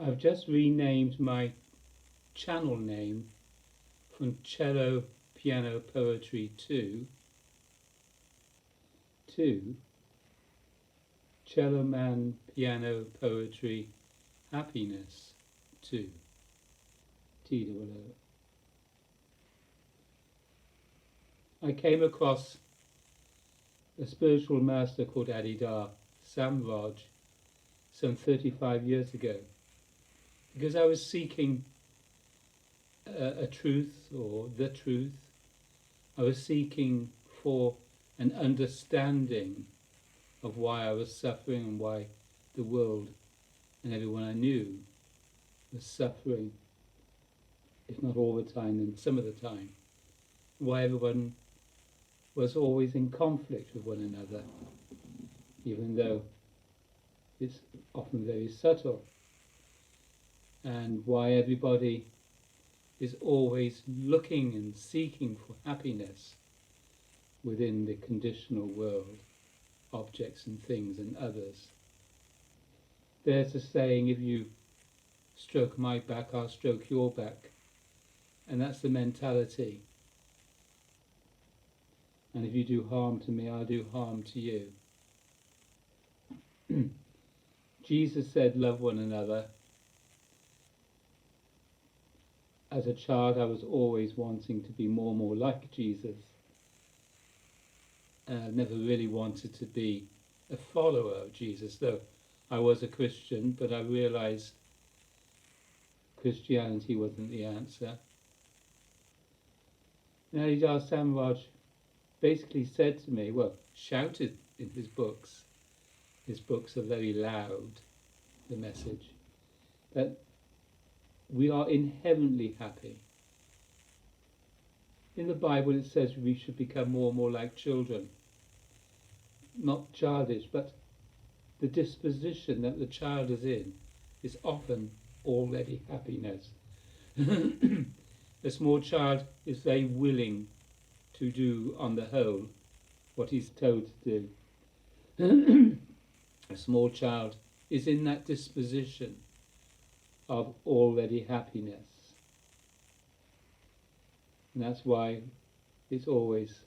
I've just renamed my channel name from Cello Piano Poetry 2 to Cello Man Piano Poetry Happiness 2. TWO. I came across a spiritual master called Adidar Samraj some 35 years ago because I was seeking a truth or the truth. I was seeking for an understanding of why I was suffering and why the world and everyone I knew was suffering, if not all the time, then some of the time. Why everyone was always in conflict with one another, even though it's often very subtle. And why everybody is always looking and seeking for happiness within the conditional world, objects and things and others. There's a saying, if you stroke my back, I'll stroke your back. And that's the mentality. And if you do harm to me, I'll do harm to you. Jesus said, love one another. As a child, I was always wanting to be more and more like Jesus. I never really wanted to be a follower of Jesus, though I was a Christian, but I realized Christianity wasn't the answer. Haridhar Samraj basically said to me, well, shouted in his books are very loud, the message, that we are inherently happy. In the Bible it says we should become more and more like children. Not childish, but the disposition that the child is in is often already happiness. A small child is very willing to do, on the whole, what he's told to do. A small child is in that disposition of already happiness. And that's why it's always,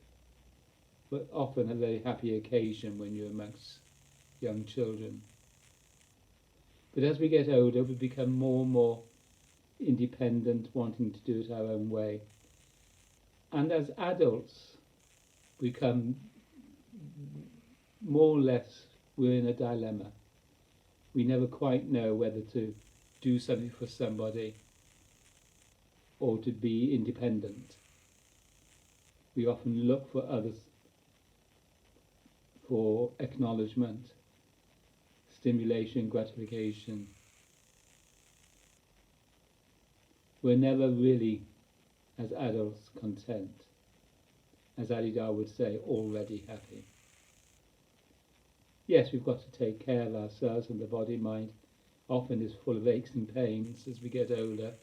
but often a very happy occasion when you're amongst young children. But as we get older, we become more and more independent, wanting to do it our own way. And as adults, we become more or less, we're in a dilemma. We never quite know whether to do something for somebody or to be independent. We often look for others for acknowledgement, stimulation, gratification. We're never really, as adults, content. As Adidar would say, already happy. Yes, we've got to take care of ourselves, and the body-mind often is full of aches and pains as we get older,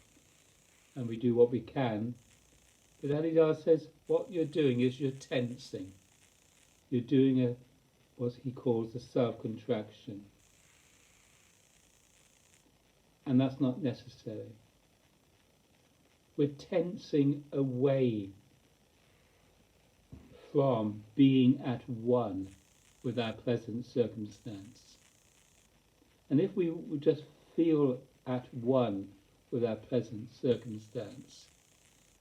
and we do what we can. But Adidar says what you're doing is you're tensing. You're doing what he calls a self-contraction. And that's not necessary. We're tensing away from being at one with our present circumstance. And if we would just feel at one with our present circumstance,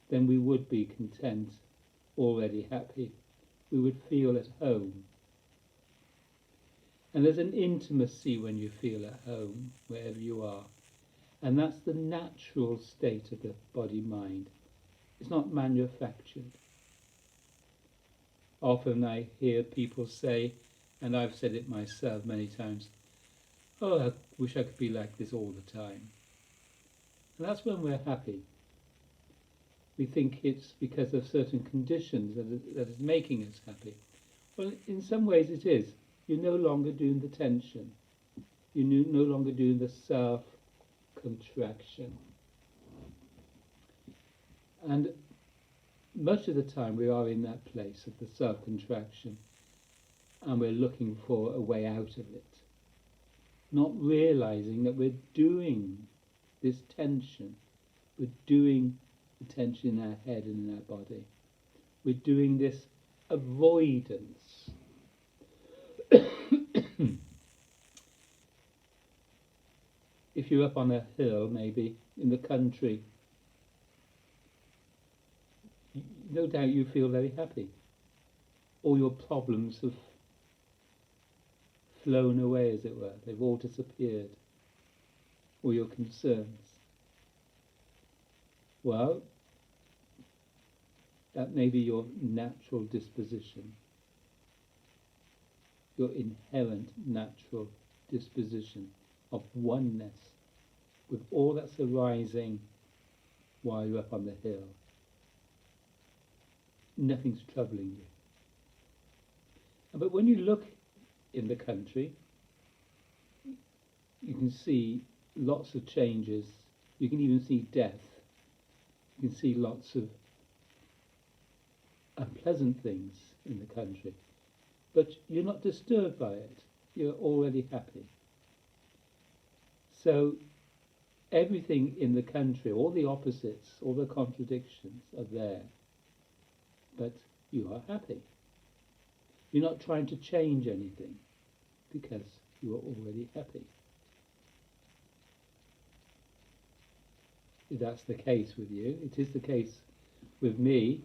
then we would be content, already happy. We would feel at home. And there's an intimacy when you feel at home, wherever you are. And that's the natural state of the body-mind. It's not manufactured. Often I hear people say, and I've said it myself many times, oh, I wish I could be like this all the time. And that's when we're happy. We think it's because of certain conditions that is making us happy. Well, in some ways it is. You're no longer doing the tension. You're no longer doing the self-contraction. And much of the time we are in that place of the self-contraction, and we're looking for a way out of it, not realizing that we're doing this tension. We're doing the tension in our head and in our body. We're doing this avoidance. If you're up on a hill, maybe, in the country, no doubt you feel very happy. All your problems have flown away, as it were. They've all disappeared. All your concerns. Well, that may be your natural disposition, your inherent natural disposition of oneness with all that's arising while you're up on the hill. Nothing's troubling you. But when you look in the country, you can see lots of changes. You can even see death. You can see lots of unpleasant things in the country. But you're not disturbed by it. You're already happy. So everything in the country, all the opposites, all the contradictions are there. But you are happy. You're not trying to change anything because you are already happy. If that's the case with you, it is the case with me,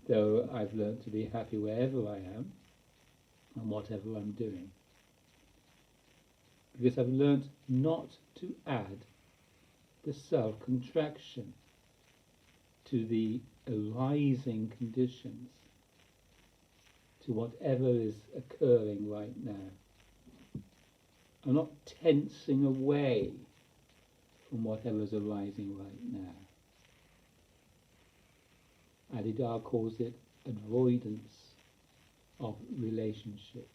though I've learned to be happy wherever I am and whatever I'm doing. Because I've learnt not to add the self-contraction to the arising conditions, to whatever is occurring right now. I'm not tensing away from whatever's arising right now. Adidar calls it avoidance of relationship.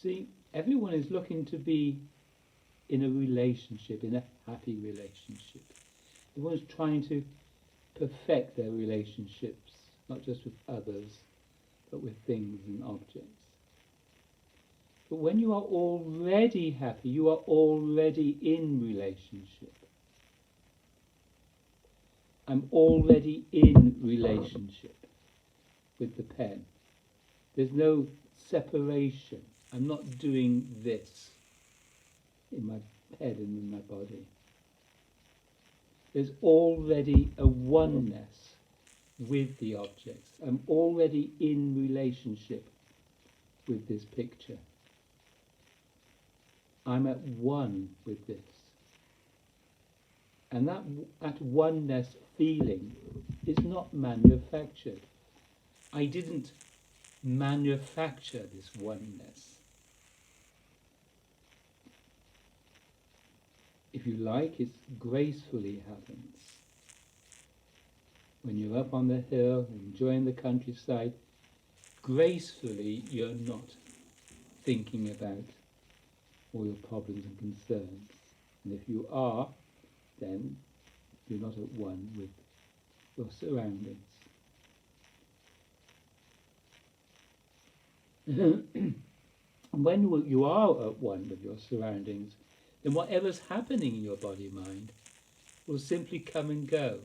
See, everyone is looking to be in a relationship, in a happy relationship. Everyone's trying to perfect their relationships, not just with others, but with things and objects. But when you are already happy, you are already in relationship. I'm already in relationship with the pen. There's no separation. I'm not doing this in my head and in my body. There's already a oneness with the objects. I'm already in relationship with this picture. I'm at one with this. And that oneness feeling is not manufactured. I didn't manufacture this oneness. If you like, it gracefully happens. When you're up on the hill, enjoying the countryside, gracefully you're not thinking about all your problems and concerns. And if you are, then you're not at one with your surroundings. When you are at one with your surroundings, then whatever's happening in your body-mind will simply come and go.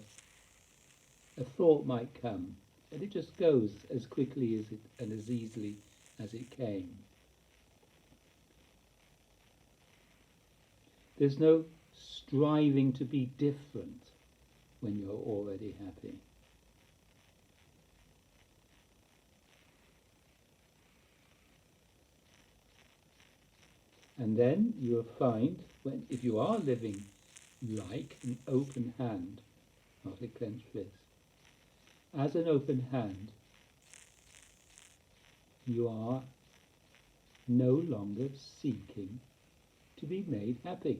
A thought might come, and it just goes as quickly as and as easily as it came. There's no striving to be different when you're already happy. And then you'll find, if you are living like an open hand, not a clenched fist, as an open hand, you are no longer seeking to be made happy.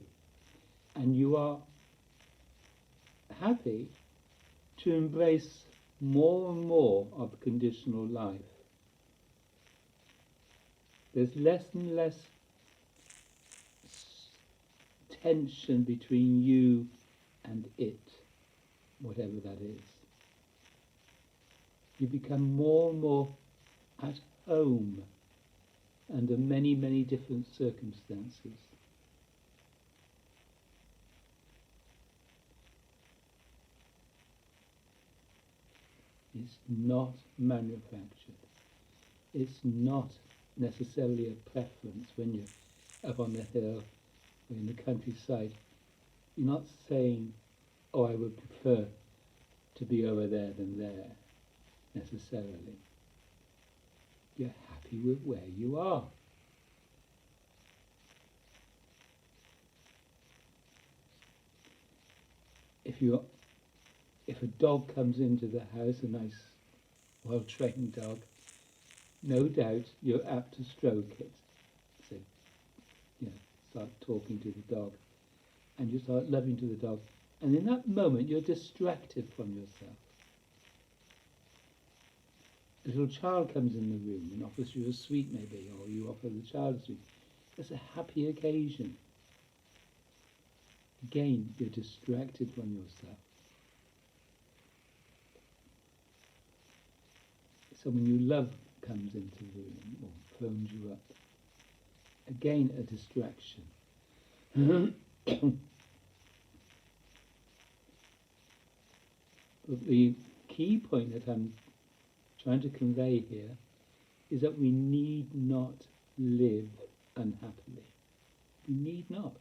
And you are happy to embrace more and more of conditional life. There's less and less tension between you and it, whatever that is. You become more and more at home under many, many different circumstances. It's not manufactured. It's not necessarily a preference when you're up on the hill or in the countryside. You're not saying, oh, I would prefer to be over there than there, necessarily. You're happy with where you are. If a dog comes into the house, a nice, well-trained dog, no doubt you're apt to stroke it. So, start talking to the dog, and you start loving to the dog. And in that moment, you're distracted from yourself. A little child comes in the room and offers you a sweet, maybe, or you offer the child a sweet. It's a happy occasion. Again, you're distracted from yourself. Someone you love comes into the room or phones you up. Again, a distraction. But the key point that I'm trying to convey here is that we need not live unhappily. We need not.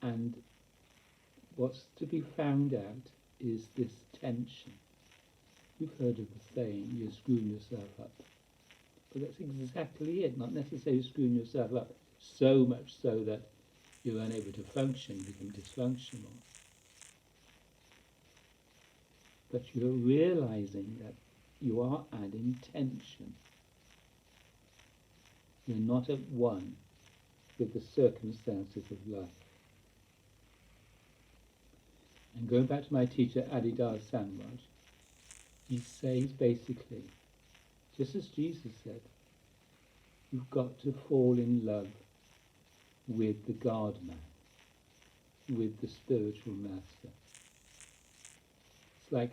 And what's to be found out is this tension. You've heard of the saying, you're screwing yourself up. But that's exactly it, not necessarily screwing yourself up so much so that you're unable to function, you become dysfunctional. But you're realizing that you are adding tension. You're not at one with the circumstances of life. And going back to my teacher, Adidar Samraj, he says basically, just as Jesus said, you've got to fall in love with the God-man, with the spiritual master. It's like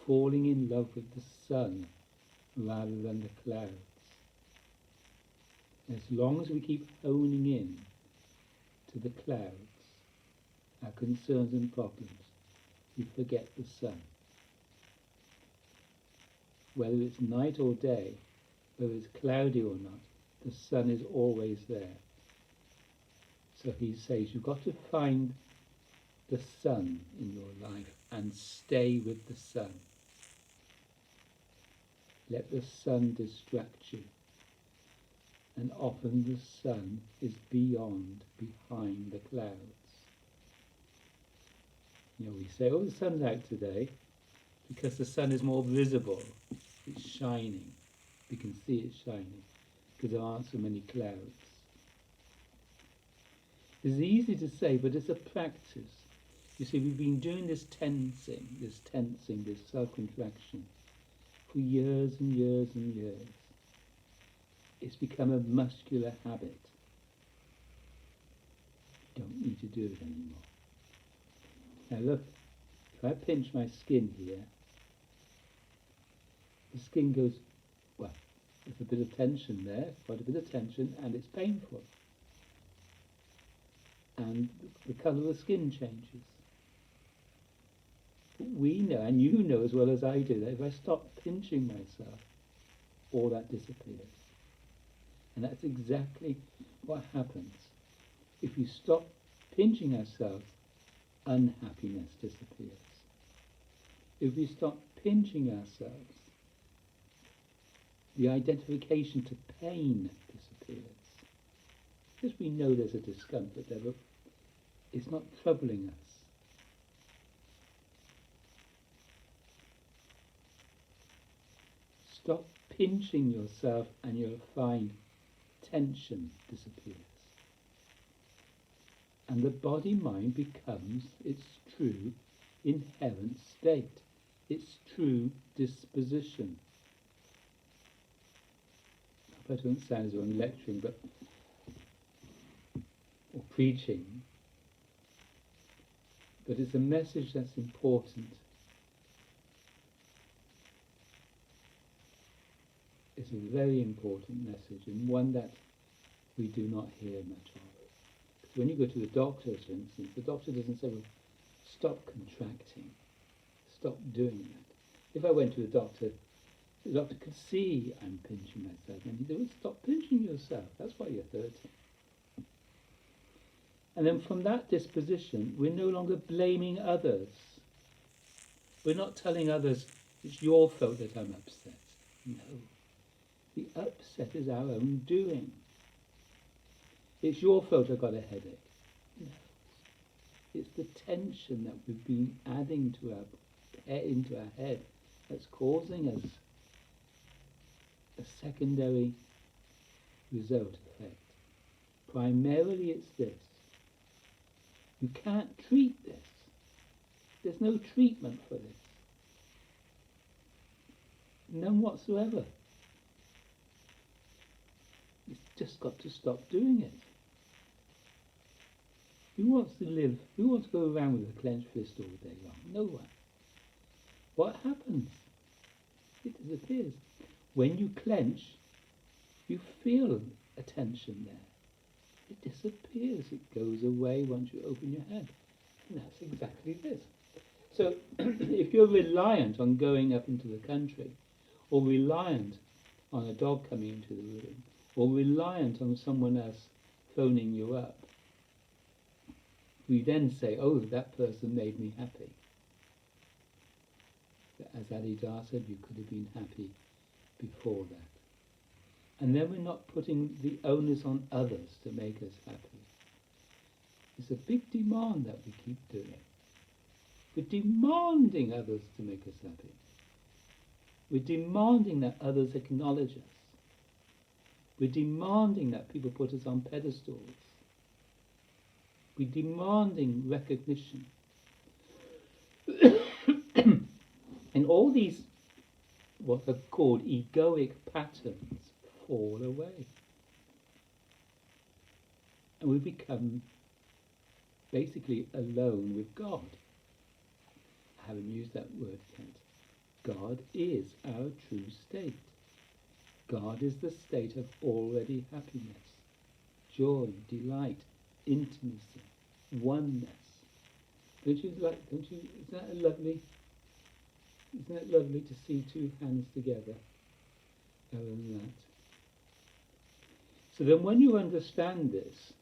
falling in love with the sun rather than the clouds. As long as we keep honing in to the clouds, our concerns and problems, we forget the sun. Whether it's night or day, whether it's cloudy or not, the sun is always there. So he says you've got to find the sun in your life and stay with the sun. Let the sun distract you. And often the sun is beyond, behind the clouds. We say, oh, the sun's out today, because the sun is more visible. It's shining. We can see it shining, because there aren't so many clouds. It's easy to say, but it's a practice. You see, we've been doing this tensing, this self-contraction, for years and years and years. It's become a muscular habit. You don't need to do it anymore. Now look, if I pinch my skin here, the skin goes, well, there's a bit of tension there, quite a bit of tension, and it's painful. And the colour of the skin changes. But we know, and you know as well as I do, that if I stop pinching myself, all that disappears. And that's exactly what happens. If you stop pinching ourselves, unhappiness disappears. If we stop pinching ourselves, the identification to pain disappears. Because we know there's a discomfort there, but it's not troubling us. Stop pinching yourself and you'll find tension disappears. And the body-mind becomes its true inherent state, its true disposition. I hope I don't sound as though I'm lecturing, or preaching, but it's a message that's important. It's a very important message, and one that we do not hear much of. Because when you go to the doctor, for instance, the doctor doesn't say, well, stop contracting, stop doing that. If I went to the doctor could see I'm pinching myself, and he said, well, stop pinching yourself. That's why you're hurting. And then from that disposition, we're no longer blaming others. We're not telling others, it's your fault that I'm upset. No. The upset is our own doing. It's your fault I got a headache. No. It's the tension that we've been adding to into our head that's causing us a secondary result effect. Primarily it's this. You can't treat this. There's no treatment for this. None whatsoever. You've just got to stop doing it. Who wants to go around with a clenched fist all day long? No one. What happens? It disappears. When you clench, you feel a tension there. It disappears. It goes away once you open your head. And that's exactly this. So if you're reliant on going up into the country, or reliant on a dog coming into the room, or reliant on someone else phoning you up, we then say, oh, that person made me happy. But as Ali Dar said, you could have been happy before that. And then we're not putting the onus on others to make us happy. It's a big demand that we keep doing. We're demanding others to make us happy. We're demanding that others acknowledge us. We're demanding that people put us on pedestals. We're demanding recognition. And all these, what are called egoic patterns, fall away. And we become basically alone with God. I haven't used that word yet. God is our true state. God is the state of already happiness, joy, delight, intimacy, oneness. Isn't that lovely to see two hands together? Other than that. So then when you understand this,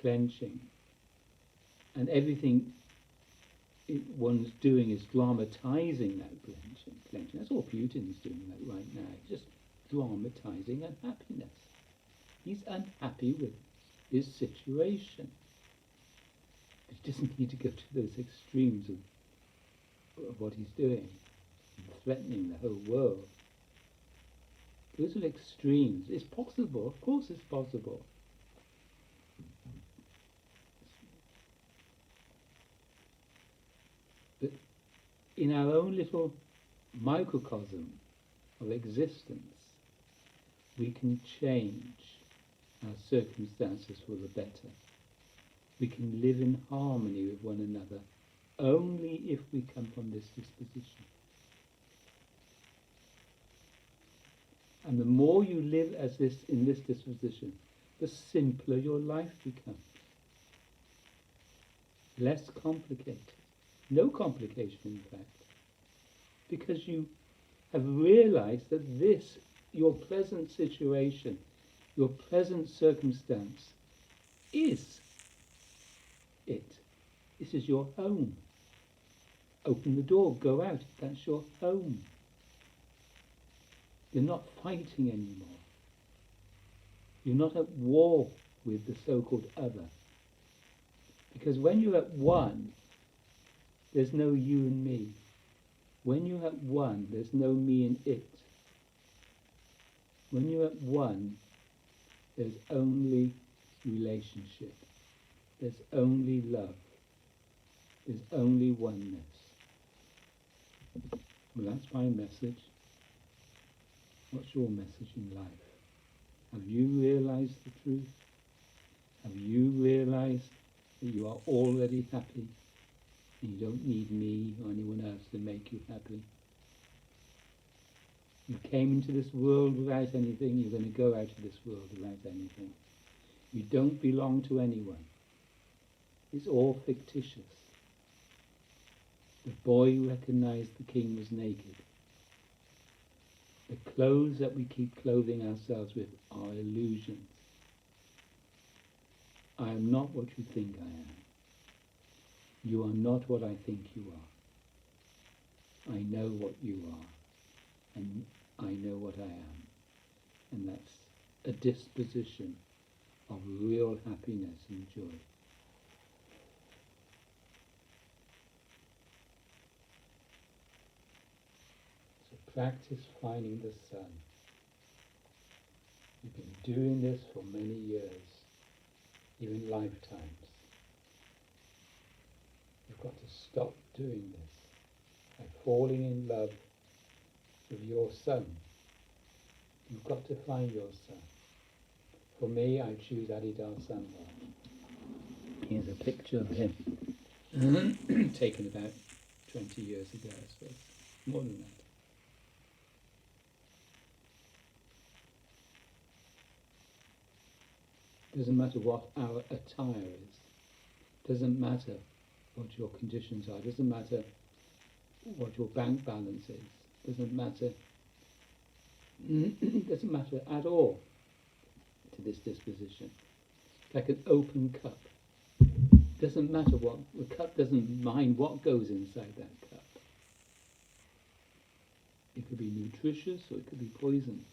clenching, and everything one's doing is dramatizing that clenching. That's all Putin's doing right now. He's just dramatizing unhappiness. He's unhappy with his situation. But he doesn't need to go to those extremes of what he's doing, threatening the whole world. Those are extremes. It's possible. Of course it's possible. But in our own little microcosm of existence, we can change our circumstances for the better. We can live in harmony with one another only if we come from this disposition. And the more you live as this in this disposition, the simpler your life becomes. Less complicated. No complication, in fact. Because you have realized that this, your present situation, your present circumstance, is it. This is your home. Open the door, go out. That's your home. You're not fighting anymore. You're not at war with the so-called other. Because when you're at one, there's no you and me. When you're at one, there's no me and it. When you're at one, there's only relationship. There's only love. There's only oneness. Well, that's my message. What's your message in life? Have you realized the truth? Have you realized that you are already happy and you don't need me or anyone else to make you happy? You came into this world without anything, you're going to go out of this world without anything. You don't belong to anyone. It's all fictitious. The boy recognized the king was naked. The clothes that we keep clothing ourselves with are illusions. I am not what you think I am. You are not what I think you are. I know what you are, and I know what I am. And that's a disposition of real happiness and joy. So practice finding the sun. You've been doing this for many years, even lifetimes. You've got to stop doing this by falling in love with your son. You've got to find your son. For me, I choose Adidar Samvad. Here's a picture of him, taken about 20 years ago, I suppose, more than that. Doesn't matter what our attire is. Doesn't matter what your conditions are. Doesn't matter what your bank balance is. Doesn't matter. Doesn't matter at all to this disposition. Like an open cup. Doesn't matter what the cup doesn't mind what goes inside that cup. It could be nutritious or it could be poison.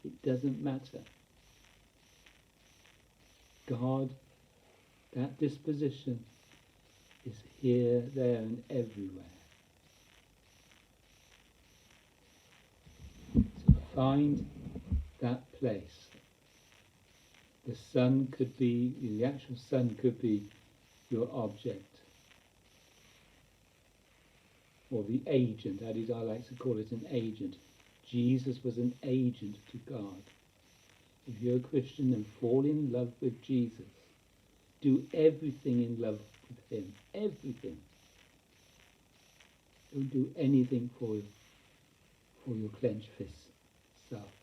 It doesn't matter. God, that disposition is here, there, and everywhere. So find that place. The sun could be, the actual sun could be your object, or the agent. Adidar likes to call it an agent. Jesus was an agent to God. If you're a Christian, then fall in love with Jesus. Do everything in love with him. Everything. Don't do anything for your clenched fist self.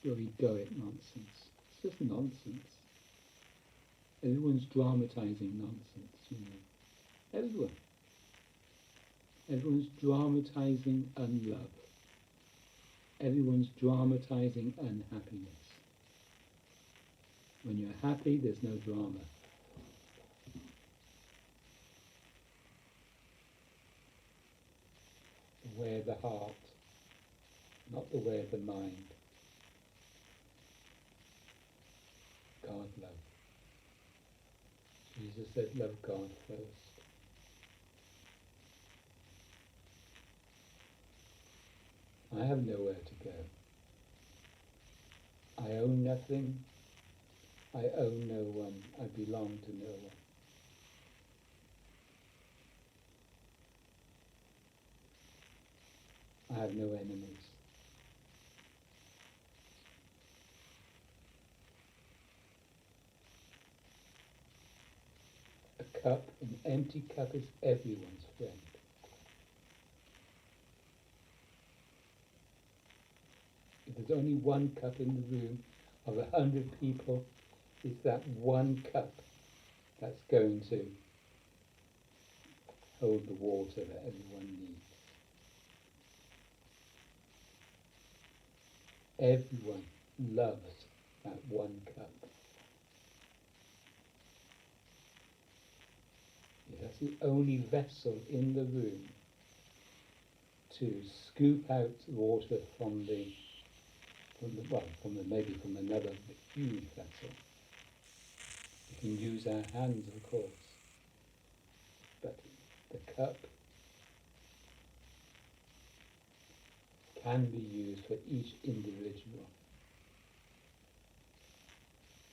Your egoic nonsense. It's just nonsense. Everyone's dramatizing nonsense, you know. Everyone. Everyone's dramatizing unlove. Everyone's dramatizing unhappiness. When you're happy, there's no drama. The way of the heart, not the way of the mind. God love. Jesus said, love God first. I have nowhere to go. I own nothing. I own no one. I belong to no one. I have no enemies. A cup, an empty cup is everyone's friend. If there's only one cup in the room of 100 people, it's that one cup that's going to hold the water that everyone needs. Everyone loves that one cup. That's the only vessel in the room to scoop out water from maybe from another huge vessel. We can use our hands, of course, but the cup can be used for each individual.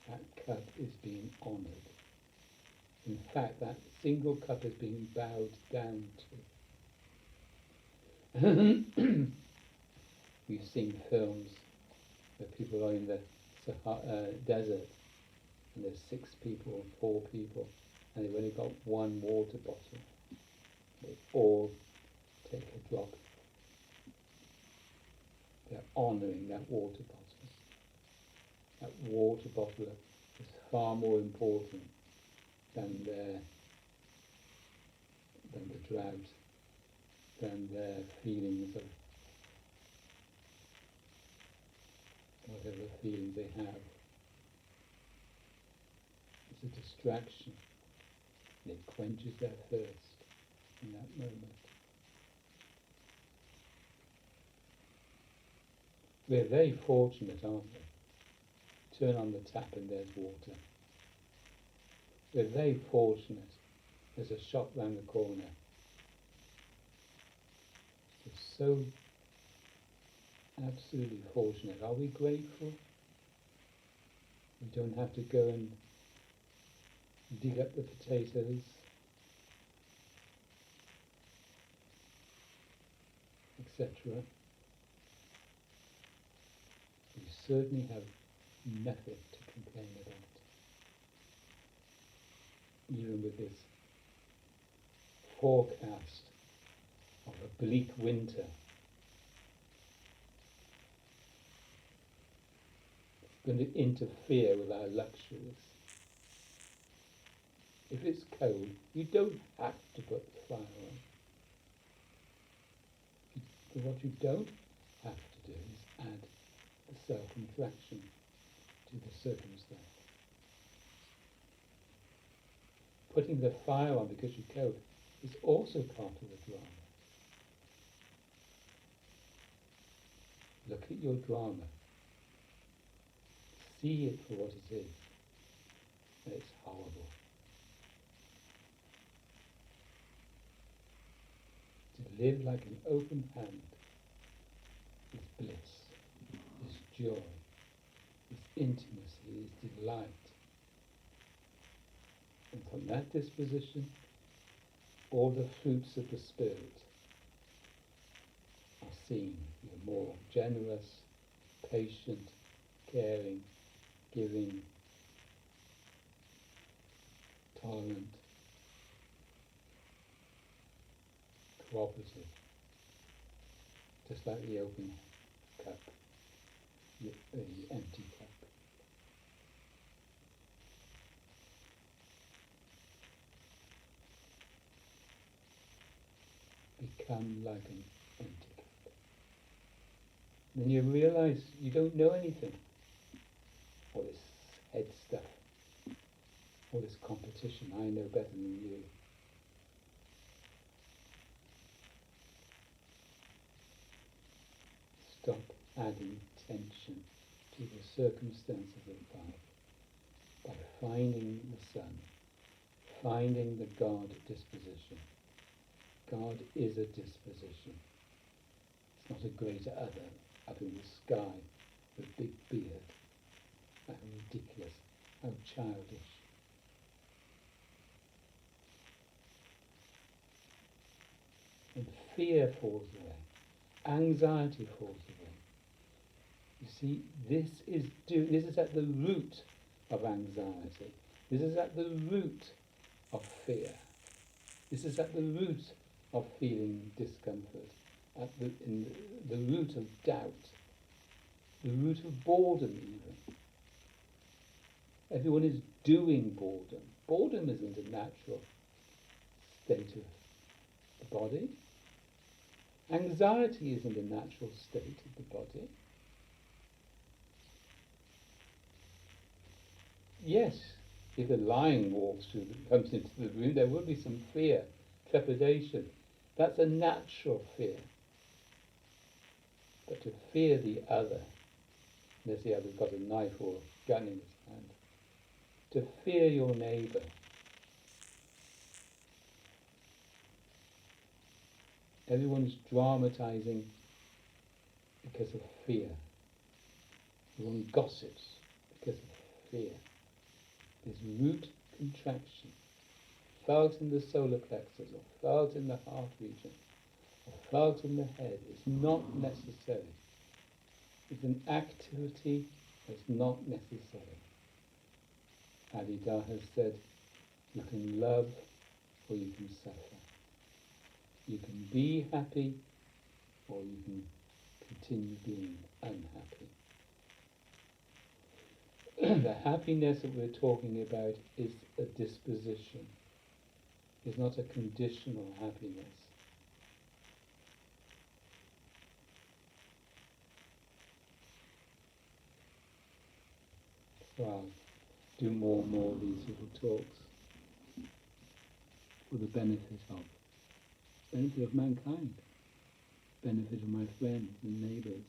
That cup is being honoured. In fact, that single cup is being bowed down to. We've seen films where people are in the desert and there's 6 people or 4 people and they've only got one water bottle. They all take a drop. They're honouring that water bottle. That water bottle is far more important than the drought, than their feelings of whatever feelings they have. It's a distraction. It quenches their thirst in that moment. We're very fortunate, aren't we? Turn on the tap and there's water. We're very fortunate. There's a shop round the corner. We're so absolutely fortunate. Are we grateful? We don't have to go and dig up the potatoes, etc. We certainly have nothing to complain about. Even with this forecast of a bleak winter, it's going to interfere with our luxuries. If it's cold, you don't have to put the fire on. But what you don't have to do is add the self-contraction to the circumstance. Putting the fire on because you're cold is also part of the drama. Look at your drama. See it for what it is. And it's horrible. To live like an open hand is bliss, is joy, is intimacy, is delight. And from that disposition, all the fruits of the Spirit are seen. You're more generous, patient, caring, giving, tolerant, cooperative, just like the open cup, the empty cup. Become like an empty cup. Then you realize you don't know anything. All this head stuff, all this competition, I know better than you. Stop adding tension to the circumstances of life by finding the Son, finding the God disposition. God is a disposition. It's not a greater other up in the sky with big beard. How ridiculous, how childish. And fear falls away. Anxiety falls away. You see, this is at the root of anxiety. This is at the root of fear. This is at the root of feeling discomfort, in the root of doubt, the root of boredom even. Everyone is doing boredom. Boredom isn't a natural state of the body. Anxiety isn't a natural state of the body. Yes, if a lion comes into the room, there will be some fear, trepidation. That's a natural fear. But to fear the other, unless the other's got a knife or a gun in his hand, to fear your neighbour, everyone's dramatising because of fear. Everyone gossips because of fear. This root contraction, felt in the solar plexus, or felt in the heart region, or felt in the head, is not necessary. It's an activity that's not necessary. Adida has said, you can love or you can suffer. You can be happy or you can continue being unhappy. the happiness that we're talking about is a disposition, is not a conditional happiness. So I'll do more and more of these little talks for the benefit of mankind, benefit of my friends and neighbours.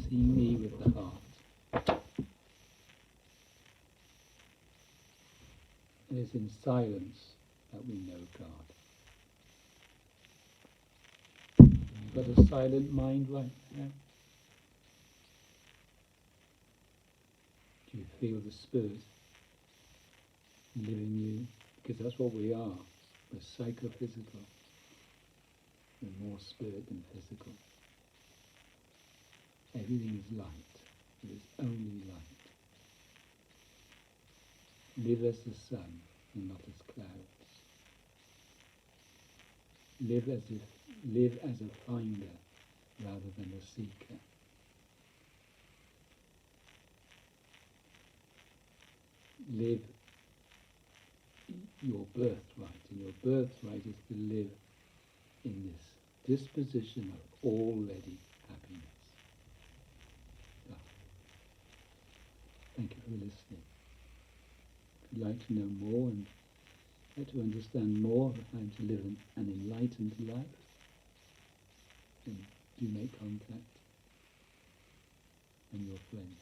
See me with the heart. It is in silence that we know God. You've got a silent mind right now. Do you feel the Spirit live in you? Because that's what we are. We're psychophysical. We're more spirit than physical. Everything is light. It is only light. Live as the sun and not as clouds. Live as a finder rather than a seeker. Live your birthright, and your birthright is to live in this disposition of already happiness. Thank you for listening. If you'd like to know more and like to understand more of how to live an enlightened life, then do make contact. I'm your friend.